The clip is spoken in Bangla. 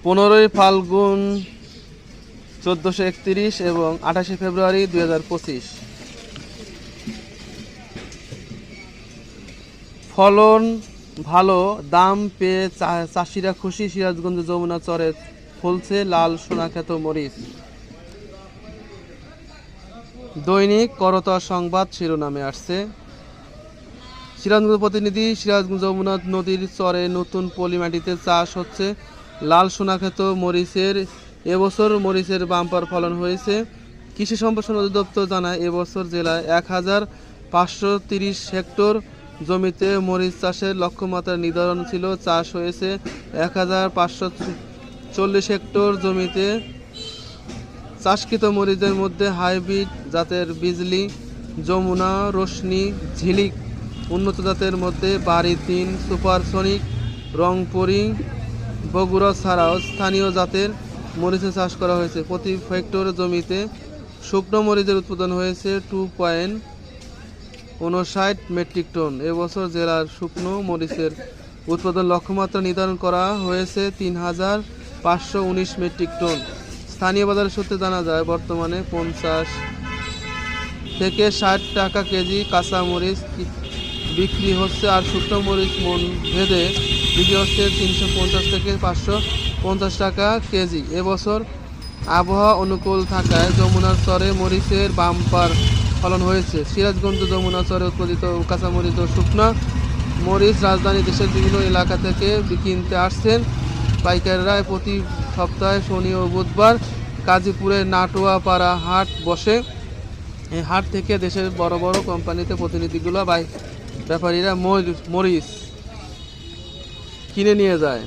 15ই ফাল্গুন 1431 এবং 28শে ফেব্রুয়ারি 2025। ফলন ভালো, দাম পেয়ে চাষিরা খুশি। সিরাজগঞ্জ যমুনা চরে ফলছে লাল সোনাখ্যাত মরিচ। দৈনিক করতোয়া সংবাদ শিরোনামে আসছে, সিরাজগঞ্জ প্রতিনিধি, সিরাজগঞ্জ যমুনা নদীর চরে নতুন পলি মাটিতে চাষ হচ্ছে লাল সোনাখ্যাত মরিচের। এবছর মরিচের বাম্পার ফলন হয়েছে। কৃষি সম্প্রসারণ অধিদপ্তর জানায়, এবছর জেলায় 1530 হেক্টর জমিতে মরিচ চাষের লক্ষ্যমাত্রা নির্ধারণ ছিল। চাষ হয়েছে 1540 হেক্টর জমিতে। চাষকৃত মরিচের মধ্যে হাইব্রিড জাতের বিজলি, যমুনা, রোশনি, ঝিলিক, উন্নত জাতের মধ্যে বাড়ি 3, সুপারসনিক, রংপুরি, বগুড়া ছাড়াও স্থানীয় জাতের মরিচের চাষ করা হয়েছে। প্রতি হেক্টর জমিতে শুকনো মরিচের উৎপাদন হয়েছে 2.59 মেট্রিক টন। এবছর জেলার শুকনো মরিচের উৎপাদন লক্ষ্যমাত্রা নির্ধারণ করা হয়েছে 3519 মেট্রিক টন। স্থানীয় বাজার সূত্রে জানা যায়, বর্তমানে 50 থেকে 60 টাকা কেজি কাঁচা মরিচ বিক্রি হচ্ছে, আর শুকনো মরিচ মন ভেদে বিক্রি হচ্ছে 350 থেকে 550 টাকা কেজি। এবছর আবহাওয়া অনুকূল থাকায় যমুনার চরে মরিচের বাম্পার ফলন হয়েছে। সিরাজগঞ্জ যমুনা চরে উৎপাদিত কাঁচামরিচ ও শুকনো মরিচ রাজধানী দেশের বিভিন্ন এলাকা থেকে কিনতে আসছেন পাইকাররা। প্রতি সপ্তাহে শনি ও বুধবার গাজীপুরের নাটোয়াপাড়া হাট বসে। এই হাট থেকে দেশের বড় বড় কোম্পানিতে প্রতিনিধিগুলো ব্যাপারীরা মরিচ কিনে নিয়ে যায়।